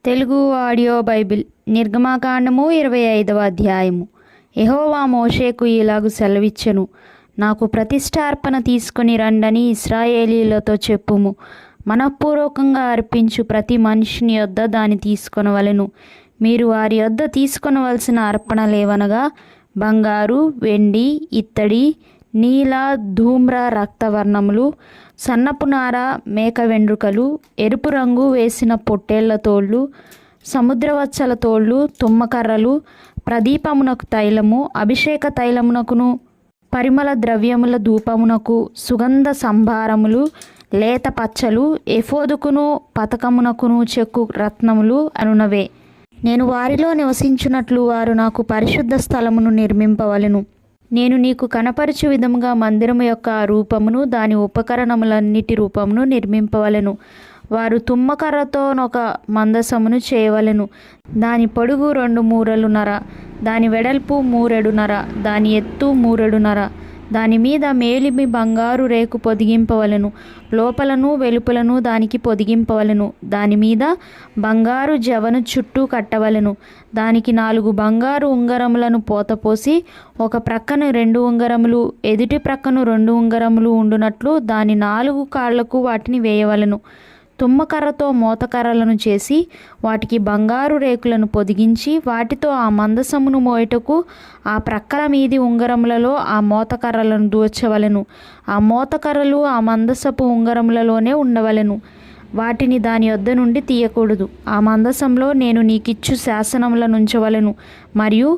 Telugu audio Bible నిర్గమాకాండము 25వ అధ్యాయము. యెహోవా మోషేకు ఇలాగు సెలవిచ్చెను, నాకు ప్రతిష్ఠార్పణ తీసుకొని రండని ఇశ్రాయేలీయులతో చెప్పుము. మనఃపూర్వకంగా అర్పించు ప్రతి మనిషిని యొద్ద దాన్ని తీసుకొనవలెను. మీరు వారి యొద్ద తీసుకొనవలసిన అర్పణలేవనగా బంగారు, వెండి, ఇత్తడి, నీల, ధూమ్ర రక్తవర్ణములు, సన్నపు నార, మేక వెండ్రుకలు, ఎరుపు రంగు వేసిన పొట్టేళ్ల తోళ్ళు, సముద్రవత్సల తోళ్ళు, తుమ్మకర్రలు, ప్రదీపమునకు తైలము, అభిషేక తైలమునకును పరిమళ ద్రవ్యముల ధూపమునకు సుగంధ సంభారములు, లేత పచ్చలు, ఎఫోదుకును పతకమునకును చెక్కు రత్నములు అనునవే. నేను వారిలో నివసించున్నట్లు వారు నాకు పరిశుద్ధ స్థలమును నిర్మింపవలెను. నేను నీకు కనపరచు విధముగా మందిరము యొక్క రూపమును దాని ఉపకరణములన్నిటి రూపమును నిర్మింపవలెను. వారు తుమ్మకర్రతోనొక మందసమును చేయవలెను. దాని పొడుగు 2 మూరలున్నర, దాని వెడల్పు 3 మూరెడున్నర, దాని ఎత్తు 3 మూరెడున్నర. దాని మీద మేలిమి బంగారు రేకు పొదిగింపవలెను. లోపలను వెలుపలను దానికి పొదిగింపవలెను. దాని మీద బంగారు జవను చుట్టూ కట్టవలెను. దానికి 4 బంగారు ఉంగరములను పోతపోసి ఒక ప్రక్కన 2 ఉంగరములు, ఎదుటి ప్రక్కను 2 ఉంగరములు ఉండునట్లు దాని 4 కాళ్లకు వాటిని వేయవలెను. తుమ్మకర్రతో మోతకర్రలను చేసి వాటికి బంగారు రేకులను పొదిగించి వాటితో ఆ మందసమును మోయుటకు ఆ ప్రక్కల మీది ఉంగరములలో ఆ మోతకర్రలను దూర్చవలెను. ఆ మోతకర్రలు ఆ మందసపు ఉంగరములలోనే ఉండవలెను. వాటిని దాని యొద్ద నుండి తీయకూడదు. ఆ మందసంలో నేను నీకిచ్చు శాసనములను ఉంచవలెను. మరియు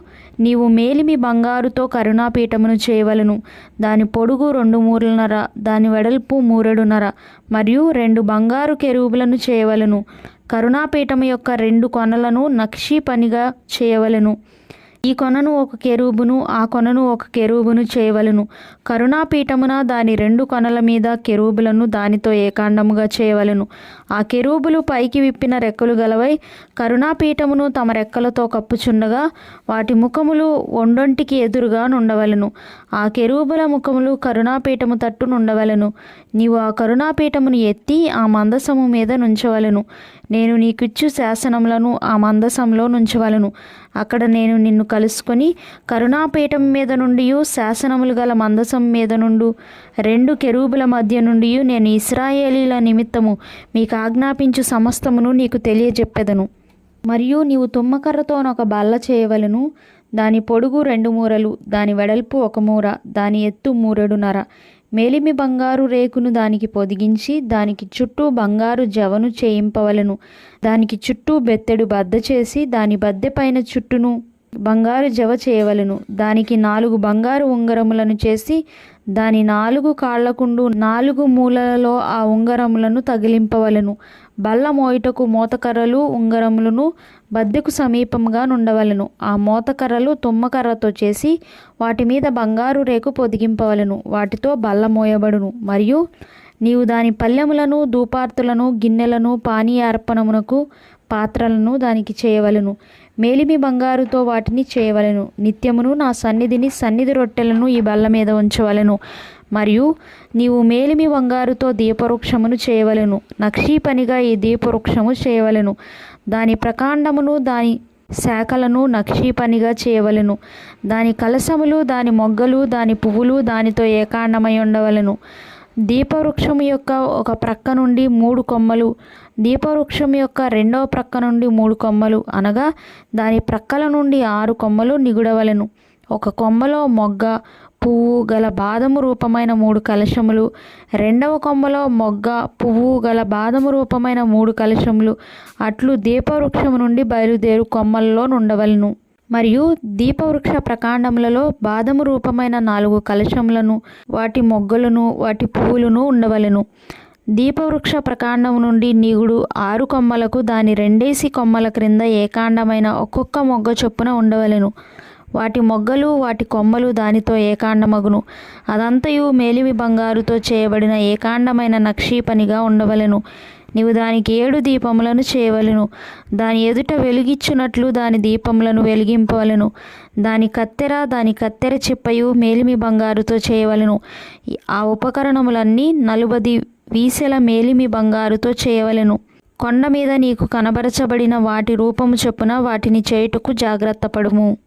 నీవు మేలిమి బంగారుతో కరుణాపీఠమును చేయవలెను. దాని పొడుగు 2 మూరలున్నర, దాని వెడల్పు 3 మూరెడున్నర, మరియు 2 బంగారు కెరూబులను చేయవలెను. కరుణాపీఠము యొక్క 2 కొనలను నక్షీ పనిగా చేయవలెను. ఈ కొనను ఒక కెరూబును, ఆ కొనను ఒక కెరూబును చేయవలెను. కరుణాపీఠమున దాని 2 కొనల మీద కెరూబులను దానితో ఏకాండముగా చేయవలెను. ఆ కెరూబులు పైకి విప్పిన రెక్కలు గలవై కరుణాపీఠమును తమ రెక్కలతో కప్పుచుండగా వాటి ముఖములు ఒండొంటికి ఎదురుగా నుండవలెను. ఆ కెరూబుల ముఖములు కరుణాపీఠము తట్టు నుండవలెను. నీవు ఆ కరుణాపీఠమును ఎత్తి ఆ మందసము మీద నుంచవలెను. నేను నీకిచ్చు శాసనములను ఆ మందసంలో నుంచవలెను. అక్కడ నేను నిన్ను కలుసుకొని కరుణాపీఠం మీద నుండి శాసనములు గల మందసం మీద నుండి 2 కెరూబుల మధ్య నుండి నేను ఇశ్రాయేలీల నిమిత్తము మీకు ఆజ్ఞాపించు సమస్తమును నీకు తెలియజెప్పెదను. మరియు నీవు తుమ్మకర్రతోనొక బల్ల చేయవలెను. దాని పొడుగు 2 మూరలు, దాని వెడల్పు 1 మూర, దాని ఎత్తు 3 మూరెడున్నర. మేలిమి బంగారు రేకును దానికి పొదిగించి దానికి చుట్టూ బంగారు జవను చేయింపవలెను. దానికి చుట్టూ బెత్తెడు బద్ద చేసి దాని బద్దె పైన చుట్టూను బంగారు జవ చేయవలెను. దానికి 4 బంగారు ఉంగరములను చేసి దాని 4 కాళ్లకుండు 4 మూలలలో ఆ ఉంగరములను తగిలింపవలెను. బల్ల మోయుటకు మోతకర్రలు ఉంగరములను బద్దెకు సమీపంగా నుండవలెను. ఆ మోతకర్రలు తుమ్మకర్రతో చేసి వాటి మీద బంగారు రేకు పొదిగింపవలెను. వాటితో బల్ల మోయబడును. మరియు నీవు దాని పళ్ళెములను, ధూపార్తులను, గిన్నెలను, పానీయార్పణమునకు పాత్రలను దానికి చేయవలెను. మేలిమి బంగారుతో వాటిని చేయవలెను. నిత్యమును నా సన్నిధి రొట్టెలను ఈ బల్ల మీద ఉంచవలెను. మరియు నీవు మేలిమి బంగారుతో దీపవృక్షమును చేయవలెను. నక్షీ పనిగా ఈ దీపవృక్షము చేయవలెను. దాని ప్రకాండమును దాని శాఖలను నక్షీ పనిగా చేయవలెను. దాని కలశములు, దాని మొగ్గలు, దాని పువ్వులు దానితో ఏకాండమై ఉండవలెను. దీపవృక్షము యొక్క ఒక ప్రక్క నుండి 3 కొమ్మలు, దీపవృక్షం యొక్క 2వ ప్రక్క నుండి 3 కొమ్మలు, అనగా దాని ప్రక్కల నుండి 6 కొమ్మలు నిగుడవలెను. ఒక కొమ్మలో మొగ్గ, పువ్వు గల బాదము రూపమైన 3 కలశములు, 2వ కొమ్మలో మొగ్గ, పువ్వు గల బాదము రూపమైన 3 కలశములు అట్లు దీపవృక్షము నుండి బయలుదేరు కొమ్మలలో నుండవలెను. మరియు దీపవృక్ష ప్రకాండములలో బాదము రూపమైన 4 కలశములను, వాటి మొగ్గలను, వాటి పువ్వులను ఉండవలెను. దీపవృక్ష ప్రకాండము నుండి నిగుడు 6 కొమ్మలకు దాని 2 కొమ్మల క్రింద ఏకాండమైన ఒక్కొక్క మొగ్గ చొప్పున ఉండవలెను. వాటి మొగ్గలు, వాటి కొమ్మలు దానితో ఏకాండమగును. అదంతయు మేలిమి బంగారుతో చేయబడిన ఏకాండమైన నక్షీ పనిగా ఉండవలెను. నీవు దానికి 7 దీపములను చేయవలెను. దాని ఎదుట వెలుగిచ్చునట్లు దాని దీపములను వెలిగింపవలెను. దాని కత్తెర చిప్పయు మేలిమి బంగారుతో చేయవలెను. ఆ ఉపకరణములన్నీ 40 వీసెల మేలిమి బంగారుతో చేయవలెను. కొండ మీద నీకు కనబరచబడిన వాటి రూపము చొప్పున వాటిని చేయుటకు జాగ్రత్త పడుము.